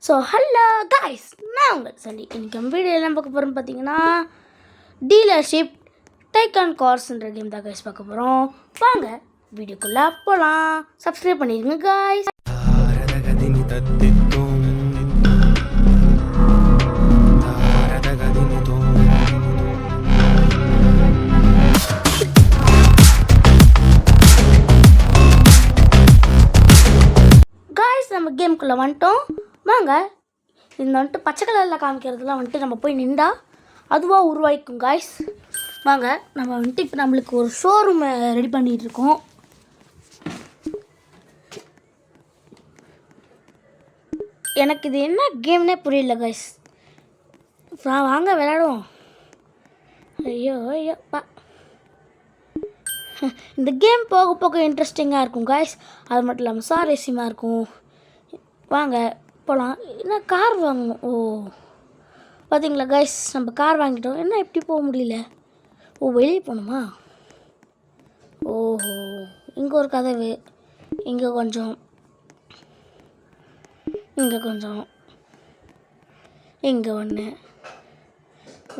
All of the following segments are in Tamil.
ஸோ ஹலோ காய்ஸ், நான் உங்கள் சண்டி. இன்றைக்கி நம்ம வீடியோ எல்லாம் பார்க்க போகிறோம் பார்த்தீங்கன்னா, டீலர்ஷிப் டைகான் கார்ஸ்ன்ற கேம் தான் காய்ஸ் பார்க்க போகிறோம். வாங்க வீடியோக்குள்ளே போகலாம். சப்ஸ்கிரைப் பண்ணிடுங்க காய்ஸ். காய்ஸ், நம்ம கேமுக்குள்ளே வந்துட்டோம். வாங்க, இந்த வந்துட்டு பச்சை கலரில் காமிக்கிறதுலாம் வந்துட்டு நம்ம போய் நின்றா அதுவாக உருவாயிக்கும் காய்ஸ். வாங்க, நம்ம வந்துட்டு இப்போ நம்மளுக்கு ஒரு ஷோரூமை ரெடி பண்ணிகிட்ருக்கோம். எனக்கு இது என்ன கேம்னே புரியல காய்ஸ். வாங்க விளையாடுவோம். ஐயோ ஐயோ பா, இந்த கேம் போக போக இன்ட்ரெஸ்டிங்காக இருக்கும் காய்ஸ். அது மட்டும் இல்லாமல் சுவாரஸ்யமாக இருக்கும். வாங்க போகலாம். என்ன கார் வாங்கணும்? ஓ பார்த்தீங்களா கைஸ், நம்ம கார் வாங்கிட்டோம். என்ன இப்படி போக முடியல? ஓ வெளியே போகணுமா? ஓஹோ, இங்கே ஒரு கதவு, இங்கே கொஞ்சம், இங்கே கொஞ்சம், இங்கே ஒன்று,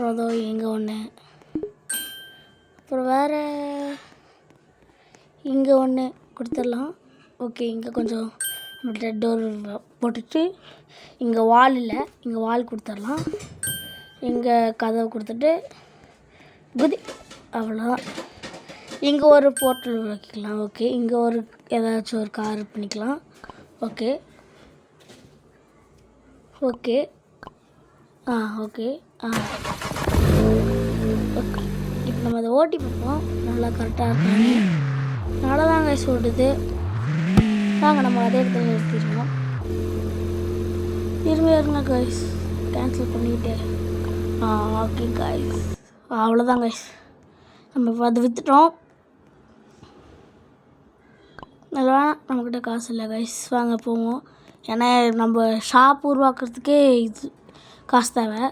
அதோ இங்கே ஒன்று, அப்புறம் வேறு இங்கே ஒன்று கொடுத்துடலாம். ஓகே, இங்கே கொஞ்சம் டோர் போட்டுட்டு, இங்கே வால் இல்லை, இங்கே வால் கொடுத்துடலாம். இங்கே கதவு கொடுத்துட்டு குதி, அவ்வளோதான். இங்கே ஒரு போர்ட்டல் வைக்கலாம். ஓகே, இங்கே ஒரு ஏதாச்சும் ஒரு கார் பண்ணிக்கலாம். Okay okay okay okay. இப்போ நம்ம அதை ஓட்டி பார்ப்போம். நல்லா கரெக்டாக இருக்காங்க. நல்லா தாங்க சொல்லுது. வாங்க நம்ம அதே இடத்துல நிறுத்திடுவோம். இருங்க கைஸ், கேன்சல் பண்ணிவிட்டு. ஓகே கைஸ், அவ்வளோதான் கைஸ், நம்ம இப்போ அதை விற்றுட்டோம். நல்லா நம்மக்கிட்ட காசு இல்லை கைஸ். வாங்க போவோம். ஏன்னா நம்ம ஷாப் உருவாக்குறதுக்கே இது காசு தேவை.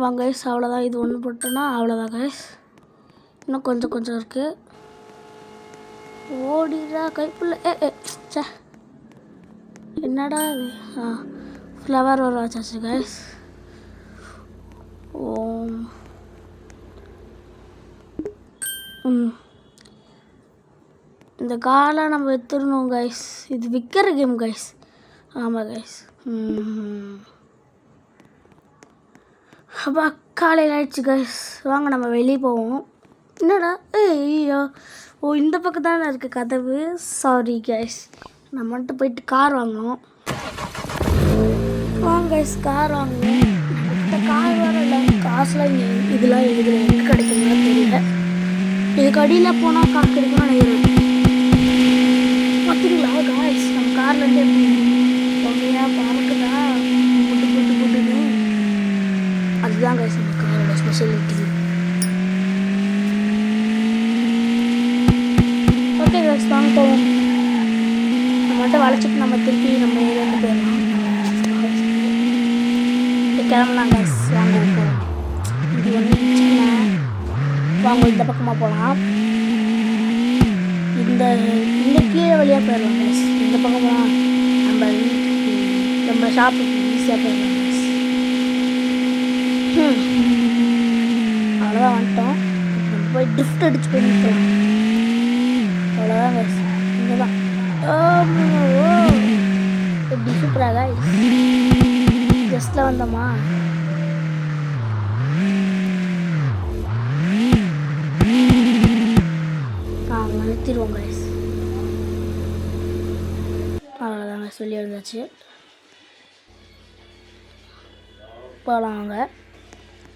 வாங்க கைஸ், அவ்வளோதான். இது ஒன்று போட்டோன்னா அவ்வளோதான் கைஸ். இன்னும் கொஞ்சம் இருக்குது. ஓடிடா கைப்புள்ள. சே, என்னடா இது? ஃப்ளவர் வர வச்சாச்சு கைஸ். இந்த காலை நம்ம விற்றுடணும் கைஸ். இது விற்கிற கேம் கைஸ். ஆமாம் கைஸ். அப்பா காலையில் ஆயிடுச்சு கைஸ். வாங்க நம்ம வெளியே போவோம். என்னடா ஐயோ, ஓ இந்த பக்கம் தானே இருக்குது கதவு. சாரி கைஸ், நம்ம மட்டும் போயிட்டு கார் வாங்கணும். வாங்க கைஸ், கார் வாங்கணும். இந்த கார் வர இல்லை, காசுலாம் இங்கே இதெல்லாம் இதில் எங்கே கிடைக்குதுன்னு தெரியல. இதுக்கு அடியில் போனால் காசு கிடைக்கும்னு நினைக்கிறேன். பார்த்தீங்களா காய்ஸ், நம்ம கார்லேருந்து பொம்மையாக பறக்குதா, போட்டுன்னு. அதுதான் கைஸ் நம்ம காரோட ஸ்பெஷாலிட்டி. ஓகே கைஸ், வாங்க போவோம். நம்ம மட்டும் வளைச்சிட்டு நம்ம திருப்பி நம்ம ஏரியாவுக்கு போயிடலாம். கிளம்பலாம் கைஸ், வாங்க போகலாம். இது வந்து வாங்க இந்த பக்கமாக போகலாம். இந்த கீழே வழியாக போயிடலாம் கைஸ். இந்த பக்கமாக நம்ம ஷாப்புக்கு ஈஸியாக போயிடலாம் கைஸ். அவ்வளோதான் வந்துட்டோம். நம்ம போய் ட்ரிஃப்ட் அடிச்சு போய் நிற்கலாம். அவ்வளோதான் கைஸ், இங்கே தான். எப்படி சூப்பராக ஜஸ்ட்டில் வந்தோமா? நிறுத்திடுவோம் கைஸ். அவ்வளோதாங்க, சொல்லி இருந்தாச்சு. போகலாம் வாங்க.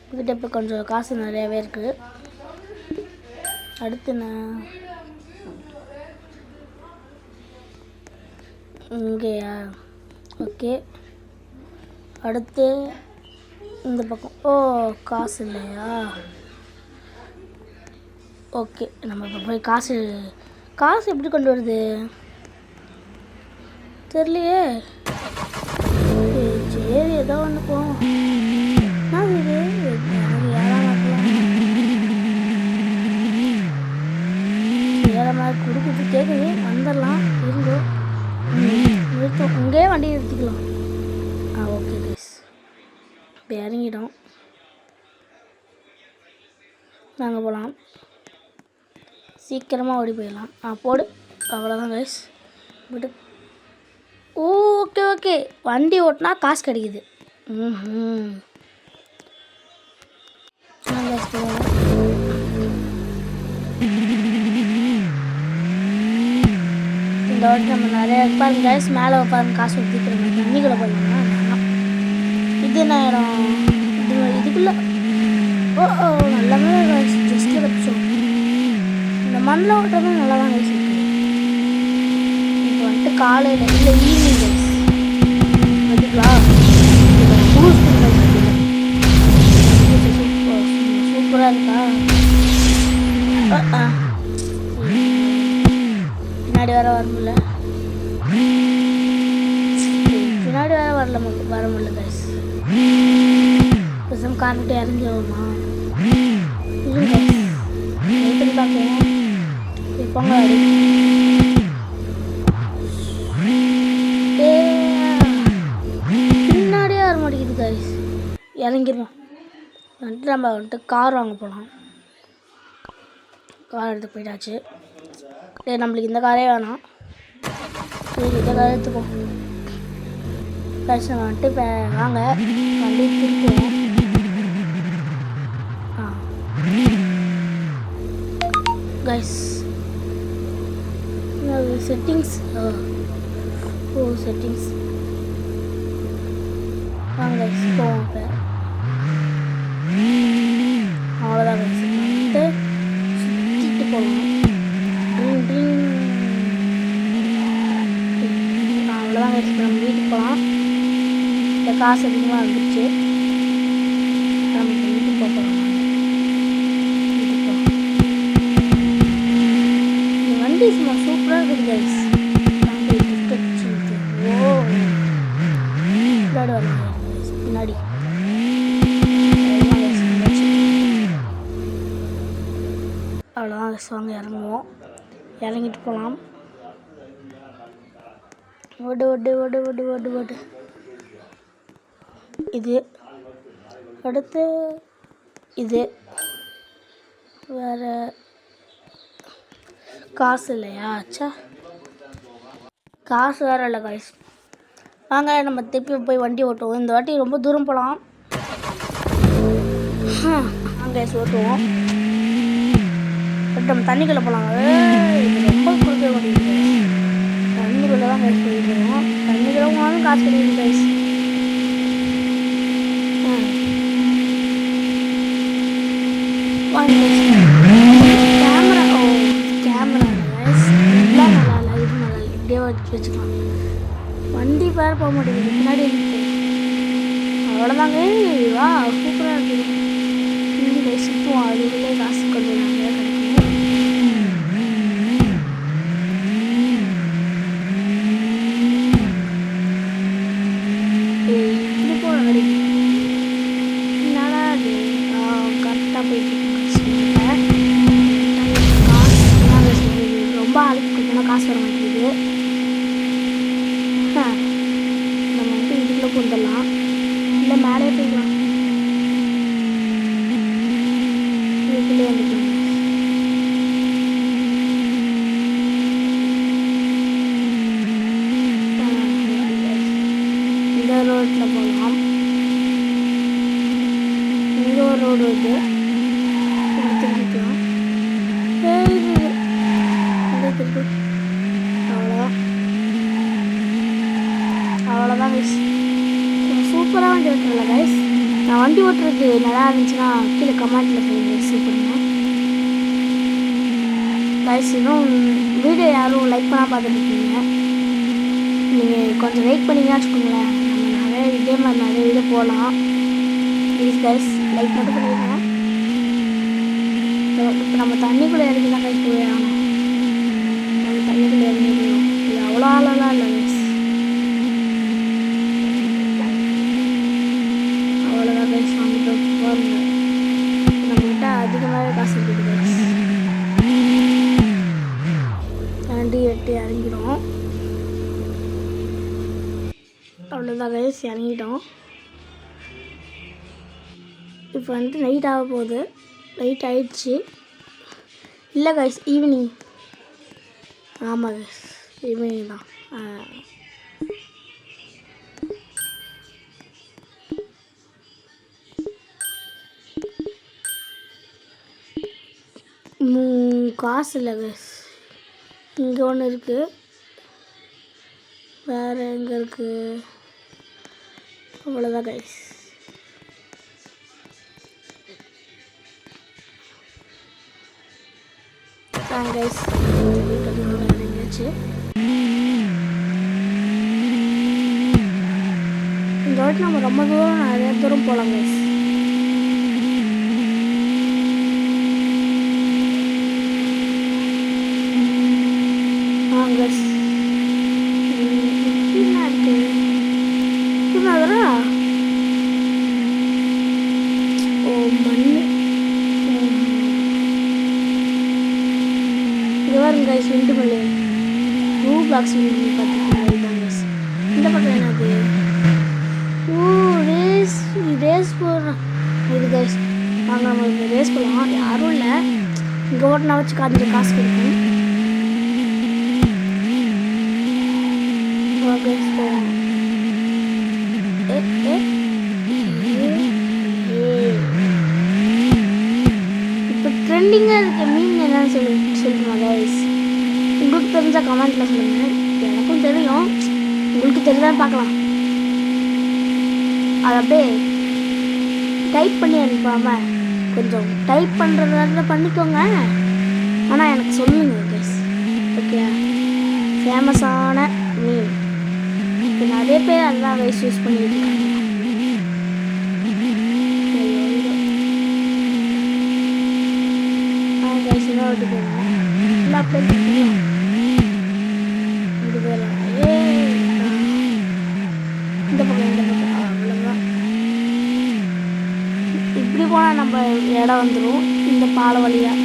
இதுக்கிட்ட இப்போ கொஞ்சம் காசு நிறையாவே இருக்குது. அடுத்து நான் இங்கேயா? ஓகே, அடுத்து இந்த பக்கம். ஓ காசு இல்லையா? ஓகே, நம்ம இப்போ போய் காசு எப்படி கொண்டு வருது தெரியலையே. சரி, ஏதோ ஒன்று போகும். இது ஏழாம் கொடுக்குறது கேட்குது. வந்துடலாம். இருந்தோம், இங்கேயே வண்டி நிறுத்திக்கலாம். ஓகே கைஸ், இப்போ இறங்கிட்டோம். நாங்கள் போகலாம், சீக்கிரமாக ஓடி போயிடலாம். போடு, அவ்வளோதான் கைஸ். பட்டு ஓகே ஓகே, வண்டி ஓட்டினா காசு கிடைக்குது. இந்த வாட்டி நம்ம நிறைய பாருங்க கைஸ், மேலே பாருங்க காசு ஊற்றிக்கிறோம். தண்ணிக்குள்ளே போடலாம். இது என்ன இடம்? இதுக்குள்ளே நல்லாவே ஜஸ்ட்டு வச்சோம். இந்த மண்ணில் ஓட்டுறது நல்லா தான் கைஸ் இருக்கு. இப்போ வந்துட்டு காலையில் இல்லை ஈவினிங் கைஸ் வந்துங்களா, சூப்பராக இருக்கா. பின்னாடி வர முடியல, பின்னாடி வர முடியல கைஸ். பேசாம கார்கிட்ட இறங்கிடுவோமா? பார்ப்போம். இப்போங்க பின்னாடியே வர மாட்டேங்குது கைஸ். இறங்கிடுவோம். வந்துட்டு நம்ம வந்துட்டு கார் வாங்க போகலாம். கார் எடுத்து போயிட்டாச்சு. சரி, நம்மளுக்கு இந்த காரே வேணாம். சரி, இந்த கார் எடுத்துப்போம் கைஸ். நம்ம வந்துட்டு இப்போ வாங்க வண்டி திருப்போம். கைஸ் செட்டிங்ஸ், செட்டிங்ஸ் வாங்க கைஸ் போவோம். இப்போ அவ்வளோதான் கைஸ், வந்துட்டு சுற்றிட்டு போகலாம். அவ்வளோதான் கைஸ், நம்ம வீட்டுக்கு போகலாம். இந்த காசு அதிகமாக வந்துடுச்சு, நம்ம வீட்டுக்கு போகலாம். வண்டி சும்மா சூப்பராக இருக்குது கைஸ். பின்னாடி வரலாம், பின்னாடி அவ்வளோதான் கைஸ். வாங்க இறங்குவோம், இறங்கிட்டு போகலாம். ஓடு ஓடு ஓடு ஓடு ஓடு ஓடு. இது அடுத்து இது வேறு காசு இல்லையா? ஆச்சா, காசு வேறு இல்லை கைஸ். வாங்க நம்ம திருப்பி போய் வண்டி ஓட்டுவோம். இந்த வாட்டி ரொம்ப தூரம் போகலாம். கைஸ் ஓட்டுவோம். பட் நம்ம தண்ணிக்குள்ளே போகலாம். இது ரொம்ப கொடுக்க முடியுது. தண்ணிக்குள்ளே தான் கைஸ் போயிருக்கோம். தண்ணிக்குள்ளே போனாலும் காசு கிடைக்குது கைஸ். கேமரா, கேமரா கைஸ் இதெல்லாம் நல்லா இல்லை, இது நல்லா இல்லை. இப்படியே வச்சுக்கலாம். வண்டி பேர் போக மாட்டேங்குது, பின்னாடி இருக்கு. அவ்வளோதாங்க. வா, சூப்பராக இருக்குது. இங்கே சுற்றுவோம், அதுக்குள்ளே காசு கொஞ்சம் நிறையா கிடைக்கும். இப்படி போகிற கிடைக்கும். என்னடா அது கரெக்டாக போயிட்டு காசு ரொம்ப ஆளுக்கு கொஞ்சமாக காசு வர மாட்டேங்குது. நம்ம வந்துட்டு இதுக்குள்ளே கொண்டுடலாம், இல்லை மேலே போய்க்கலாம். இதுக்குள்ளே வந்துக்கலாம். இந்த ரோட்டில் போகலாம். இங்கே ஒரு ரோடு வருது, திருப்பிக்கலாம். திருப்பி அவ்வளோதான் கைஸ். சூப்பராக வண்டி ஓட்டுறல கைஸ். நான் வண்டி ஓட்டுறது நல்லா இருந்துச்சுன்னா கீழே கமெண்ட்டில் போய் சூப்பருங்க கைஸ். இன்னும் வீடியோ யாரும் லைக் பண்ணால் பார்த்துட்டு இருக்கீங்க. நீங்கள் கொஞ்சம் லைக் பண்ணிங்கன்னா வச்சுக்கோங்களேன், நம்ம நிறைய இதே மாதிரி நிறைய வீடியோ போகலாம். ப்ளீஸ் கைஸ் லைக் மட்டும் பண்ணிடுங்க. இப்போ நம்ம தண்ணிக்குள்ளே இறங்கி தான் கைஸ் போய் ஆகணும். நம்ம தண்ணிக்குள்ளே இறங்கிக்கணும். இது அவ்வளோ ஆளெல்லாம் இல்லை கைஸ். அவ்வளோதான் கைஸ். வாங்கிட்டு போங்க. நம்மகிட்ட அதிகமாகவே காசு இருக்குது கைஸ். வண்டி எட்டி இறங்கிடும். அவ்வளோதான். அவ்வளோதான் கைஸ், இறங்கிட்டோம். இப்போ வந்துட்டு நைட் ஆக போகுது. நைட் ஆகிடுச்சு. இல்லை கைஸ், ஈவினிங். ஆமாம் கைஸ், ஈவினிங் தான். காசு இல்லை கைஸ். இங்கே ஒன்று இருக்குது. வேறு எங்கே இருக்குது? அவ்வளோதான் கைஸ். கைஸ் இறங்கியாச்சு. இந்த வாட்டி நம்ம ரொம்ப தூரம், நிறைய தூரம் போகலாம் கைஸ். கைஸ் விண்டு மல்லி ரூ பாக்ஸ் பார்த்துருக்கீங்க கைஸ். இந்த பக்கம் என்னது? ரேஸ் போடுறோம் இது கைஸ். வாங்க நம்ம ரேஸ் போடலாம். யாரும் இல்லை, இங்கே ஓட்டினா வச்சு கொஞ்சம் காசு கொடுக்கும். கைஸ் போவோம். இப்போ ட்ரெண்டிங்காக இருக்க மீன் என்னன்னு சொல்லுங்க கைஸ். உங்களுக்கு தெரிஞ்சால் கமெண்ட்டில் சொல்லுங்கள். எனக்கும் தெரியும், உங்களுக்கு தெரிஞ்சாலும் பார்க்கலாம். அதை அப்படியே டைப் பண்ணி அனுப்பாமல் கொஞ்சம் டைப் பண்ணுறதுல பண்ணிக்கோங்க. ஆனால் எனக்கு சொல்லுங்கள் கைஸ், ஓகே? ஃபேமஸான மீன் இப்போ நிறைய பேர் அதெல்லாம் கைஸ் யூஸ் பண்ணிட்டு இருக்காங்க. கைஸ் என்ன விட்டு போவோம். இல்லை அப்படியே இந்த பக்கம் அவ்வளோதான். இப்படி போனால் நம்ம இடம் வந்துடும் இந்த பாலை வழியாக.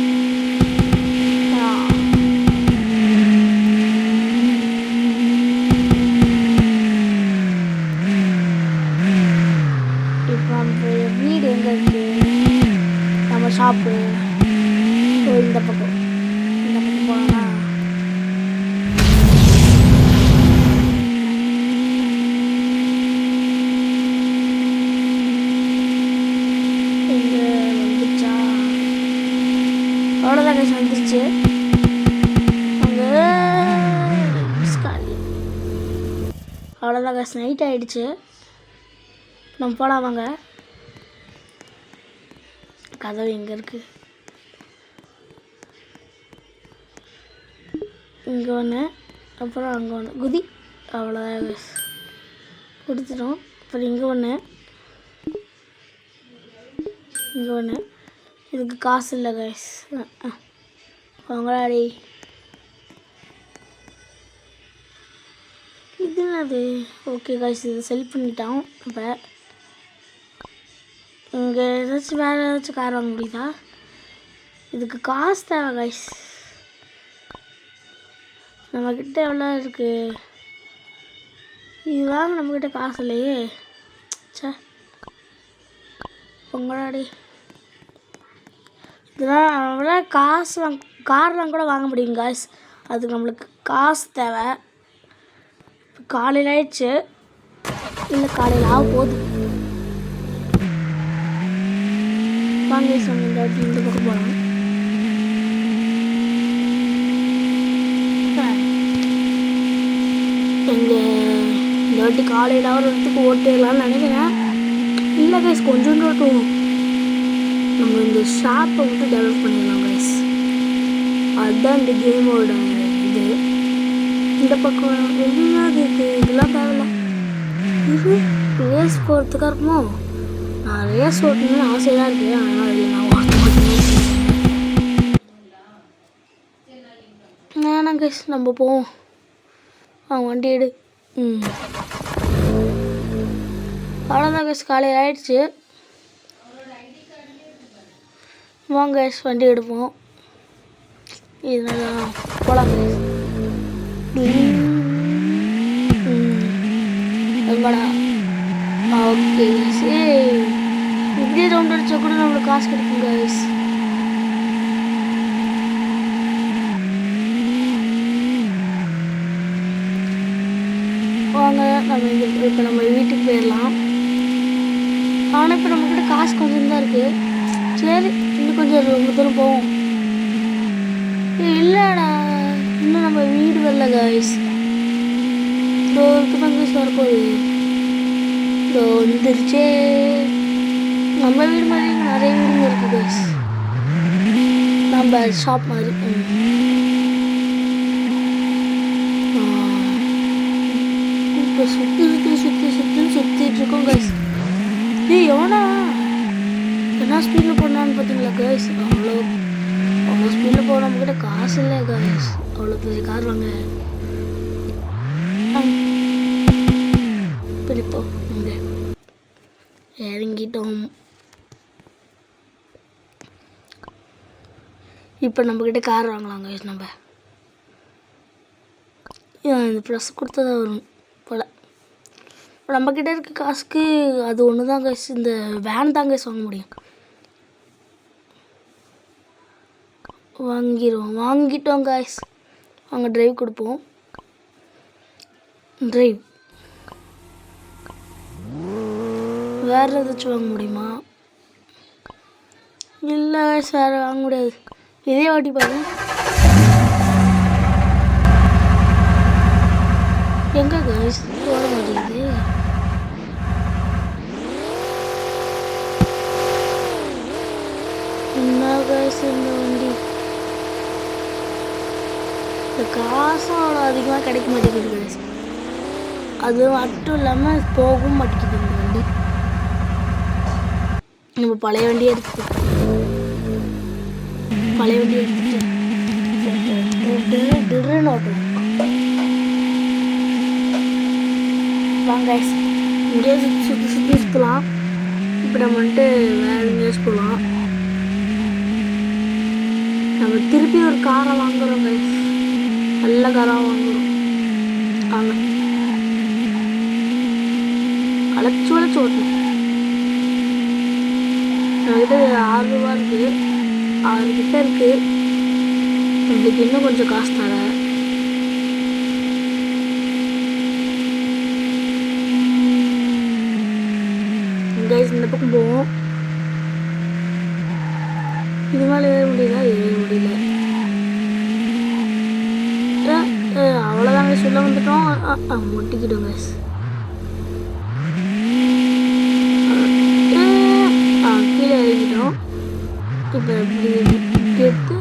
இப்போ நம்ம வீடு எங்கே இருக்கு? நம்ம ஷாப்பு இந்த பக்கம் போனோம்னா அவ்வளோதான் கைஸ், வந்துருச்சு. அங்கே அவ்வளோதான் கைஸ், நைட் ஆகிடுச்சு. நம்ம போகலாம் வாங்க. கதவு எங்கே இருக்குது? இங்கே ஒன்று, அப்புறம் அங்கே ஒன்று. குதி. அவ்வளோதான் கைஸ், கொடுத்துட்டோம். அப்புறம் இங்கே ஒன்று, இங்கே ஒன்று. இதுக்கு காசு இல்லை கைஸ். அவங்களாடி இது என்னது? ஓகே கைஸ், இது செல் பண்ணிட்டோம். இப்போ இங்கே ஏதாச்சும் வேறு ஏதாச்சும் கார் வாங்க முடியுதா? இதுக்கு காசு தேவை கைஸ். நம்மக்கிட்ட எவ்வளோ இருக்குது? இது வாங்க நம்மக்கிட்ட காசு இல்லையே. சே, உங்களாடி இதெல்லாம் நம்மள காசு கார்லாம் கூட வாங்க முடியும் காய்ஸ். அதுக்கு நம்மளுக்கு காசு தேவை. காலையில் ஆயிடுச்சு, இல்லை காலையில் ஆக போகுது. வாங்க சொன்ன இந்த பக்கம் போகலாம். இந்த வாட்டி காலையில் ஒரு இடத்துக்கு ஓட்டிடலாம்னு நினைக்கிறேன். இல்லை கைஸ், கொஞ்சோண்டு ஓட்டுவோம். நம்ம இந்த ஷாப்பை வந்து டெவலப் பண்ணிடலாம் கைஸ். அதுதான் இந்த கேமோட இது. இந்த பக்கம் என்னது இருக்குது? இதெல்லாம் தேவையில்ல. இது ரேஸ் போகிறதுக்காக இருக்குமோ? நான் ரேஸ் ஓட்டணும்னு ஆசையாக இருக்குது, ஆனால் இல்லை நான் ஓட்ட மாட்டேன். வேணாம் கைஸ், நம்ம போவோம். அவங்க வண்டி எடு. அவ்வளோதான் கைஸ், காலையில் ஆயிடுச்சு. வாங்க கைஸ், வண்டி எடுப்போம். இதெல்லாம் போகலாம் கைஸ். எங்கடா ஓகே சரி, இப்படியே ரவுண்ட் அடிச்சா கூட நம்மளுக்கு காசு கிடைக்கும் கைஸ். வாங்க நம்ம இப்போ நம்ம வீட்டுக்கு போயிடலாம். ஆனால் இப்போ நம்மக்கிட்ட காசு கொஞ்சம் தான் இருக்குது. சரி இன்னும் கொஞ்சம் ரொம்ப தூரம் போவோம். இல்லைடா இன்னும் நம்ம வீடு வரல கைஸ். இதோ இப்போதான் கைஸ் வரப்போகுது. இதோ வந்துருச்சே. நம்ம வீடு மாதிரி நிறைய வீடுங்க இருக்குது கைஸ். நம்ம ஷாப் மாதிரி. இப்போ சுற்றிட்டு இருக்கோம் கைஸ். ஏய் எவனா என்ன ஸ்பீடில் போனான்னு பார்த்தீங்களா கைஸ்? அவ்வளோ ஸ்பீடில் போக நம்மக்கிட்ட காசு இல்லை கைஸ். அவ்வளோ பெரிய கார் வாங்க. பிடிப்போம் இங்கே இறங்கிட்டோம். இப்போ நம்மக்கிட்ட கார் வாங்கலாம் கைஸ். நம்ம இந்த ப்ரெஸ் கொடுத்தா தான் வரும் போல். நம்மக்கிட்ட இருக்க காசுக்கு அது ஒன்று தான் கைஸ். இந்த வேன் தான் கைஸ் வாங்க முடியும். வாங்கிட்டோம் கைஸ். அவங்க டிரைவ் கொடுப்போம். டிரைவ் வேறு ஏதாச்சும் வாங்க முடியுமா? இல்லை கைஸ் வேறு வாங்க முடியாது. இதே வாட்டி பாருங்க. எங்கே கைஸ் ஓட மாட்டேங்குது? என்ன கைஸ் இந்த வண்டி இந்த காசும் அவ்வளோ அதிகமாக கிடைக்க மாட்டேங்குது கைஸ். அது மட்டும் இல்லாமல் போகவும் மாட்டேங்குது இந்த வண்டி. நம்ம பழைய வண்டியை எடுத்துட்டு ஓட்டலாம். வாங்க கைஸ் இங்கேயே சுற்றி சுற்றலாம். இப்போ நம்ம வந்துட்டு வேறு எங்கேயாச்சும் போகலாம். நம்ம திருப்பி ஒரு காரை வாங்குகிறோம் கைஸ். நல்ல காராக வாங்குகிறோம். வாங்க அழைச்சி ஓட்டணும். நம்மகிட்ட 6 ரூபா இருக்குது. 6 கிட்ட இருக்குது. நம்மளுக்கு இன்னும் கொஞ்சம் காசு தர. கைஸ் இந்த பக்கம் போவோம். இது மேலே ஏற முடியல. அவ்வளோதாங்க சொல்ல வந்துட்டோம். முட்டிக்கிட்டோம் கைஸ். கீழே இறங்கிட்டோம். இப்போ இப்படி எடுத்து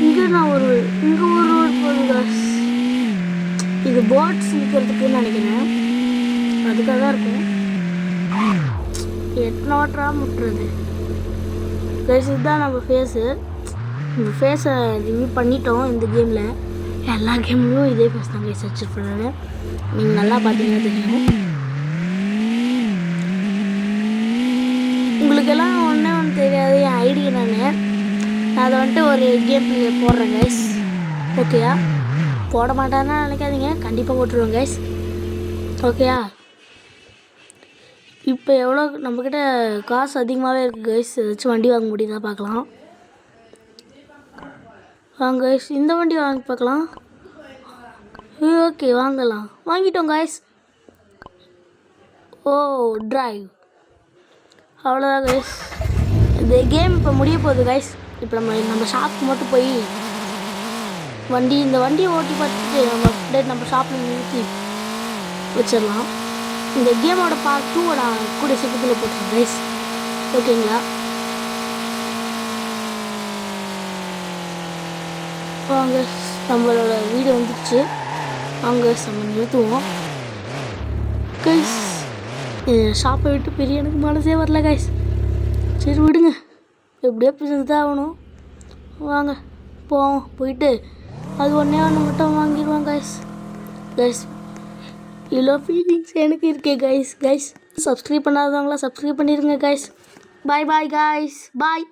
இங்கே ஒரு ரோடு போகுது கைஸ். இது போட்ஸ் நிற்கிறதுக்குன்னு நினைக்கிறேன். அதுக்காக தான் இருக்கும். எத்தனை வாட்டரா முட்டுறது கைஸ். இதுதான் நம்ம ஃபேஸு. இந்த ஃபேஸை ரிவ்யூ பண்ணிட்டோம். இந்த கேமில் எல்லா கேம்லேயும் இதே ஃபேஸ் தான் கைஸ் வச்சுருப்பேன் நான். நீங்கள் நல்லா பார்த்தீங்கன்னா தெரியும். உங்களுக்கெல்லாம் ஒன்று தெரியாது என் ஐடி நான் அதை வந்துட்டு ஒரு கேம் போடுறேன் கைஸ். ஓகேயா? போட மாட்டான்னு நினைக்காதீங்க, கண்டிப்பாக போட்டுருவேன் கைஸ். ஓகேயா? இப்போ எவ்வளோ நம்மக்கிட்ட காசு அதிகமாகவே இருக்குது கைஸ். ஏதாச்சும் வண்டி வாங்க முடியுதா பார்க்கலாம். வாங்க கைஸ் இந்த வண்டி வாங்கி பார்க்கலாம். ஓகே வாங்கலாம். வாங்கிட்டோம் கைஸ். ஓ டிரைவ். அவ்வளோதான் கைஸ். இந்த கேம் இப்போ முடிய போகுது கைஸ். இப்போ நம்ம ஷாப்புக்கு மட்டும் போய் இந்த வண்டியை ஓட்டி பார்த்துட்டு நம்ம ஷாப்பில் நிறுத்தி வச்சிடலாம். இந்த கேமோட பார்ட் 2 நான் கூட சீக்கிரத்தில் போட்டுருக்கேன் கைஸ். ஓகேங்களா? வாங்க நம்மளோட வீடு வந்துடுச்சு. வாங்க நம்ம நிறுத்துவோம் கைஸ். ஷாப்பை விட்டு பெரிய எனக்கு மனசே வரல கைஸ். சரி விடுங்க, எப்படியோ பிரிஞ்சு தான் ஆகணும். வாங்க போவோம். போயிட்டு அது ஒன்றே மட்டும் வாங்கிடுவோம் கைஸ். இவ்வளோ ஃபீலிங்ஸ் எனக்கு இருக்கே கைஸ். சப்ஸ்கிரைப் பண்ணாதவங்களா சப்ஸ்கிரைப் பண்ணிடுங்க கைஸ். Bye guys. பாய்.